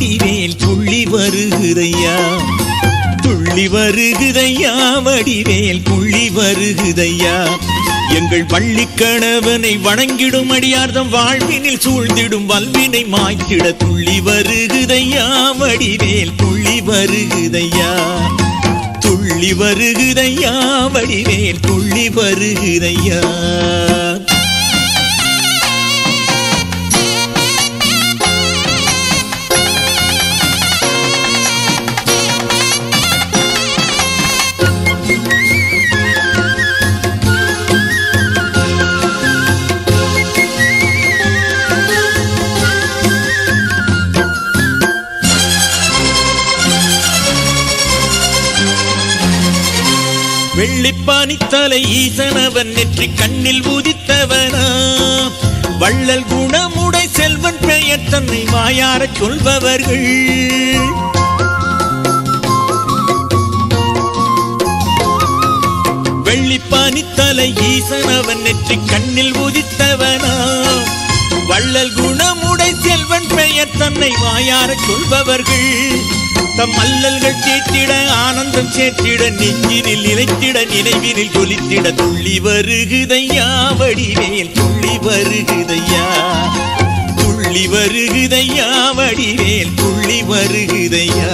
வடிவேல் துள்ளி வருகுதையா, துள்ளி வருகுதையா வடிவேல் துள்ளி வருகுதையா. எங்கள் பள்ளி கணவனை வணங்கிடும் அடியார்தம் வாழ்வினில் சூழ்ந்திடும் வல்வினை மாய்த்திட துள்ளி வருகுதையா வடிவேல் துள்ளி வருகுதையா, துள்ளி வருகுதையா வடிவேல் துள்ளி வருகுதையா. வெள்ளிப்பானி தலை ஈசனவன் நெற்றி கண்ணில் உதித்தவனா, வள்ளல் குணமுடை செல்வன் பெயர் தன்னை வாயார சொல்பவர்கள். வெள்ளிப்பானி தலை ஈசனவன் நெற்றி கண்ணில் உதித்தவனா, வள்ளல் குணமுடை செல்வன் பெயர் தன்னை வாயார சொல்பவர்கள். தம் அல்லல்கள் கேட்டிட ஆனந்தம் சேர்த்திட நெஞ்சினில் நிலைத்திட நினைவினில் கொலித்திட துள்ளி வருகுதையா வடிவேல் துள்ளி வருகுதையா, துள்ளி வருகுதையா வடிவேல் துள்ளி வருகுதையா.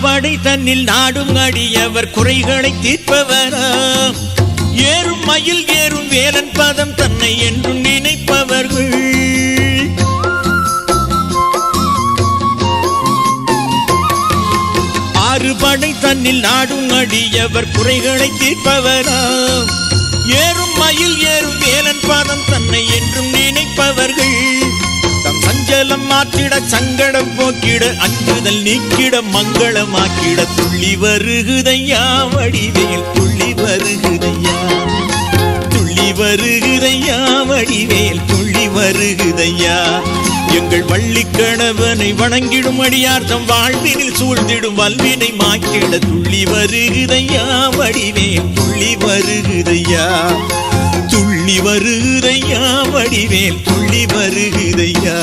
படை தன்னில் நாடும் அடியவர் குறைகளை தீர்ப்பவரா, ஏறும் மயில் ஏறும் வேலன் பதம் தன்னை என்றும் நினைப்பவர்கள். ஆறு படை தன்னில் நாடும் அடியவர் குறைகளை தீர்ப்பவரா, ஏறும் மயில் ஏறும் வேலன் பதம் தன்னை என்றும் நினைப்பவர்கள். தம் சஞ்சலம் மாற்றிட சங்கடம் போக்கிட அஞ்சுதல் நீக்கிட மங்களமாக்கிட துள்ளி வருகுதையா வடிவேல் துள்ளி வருகுதையா, துள்ளி வருகுதையா வடிவேல் துள்ளி வருகுதையா. எங்கள் வள்ளி கணவனை வணங்கிடும் அடியார்தம் வாழ்வினில் சூழ்ந்திடும் வல்வினை மாக்கிட துள்ளி வருகுதையா வடிவேல் துள்ளி வருகுதையா, துள்ளி வருகுதையா வடிவேல் துள்ளி வருகுதையா.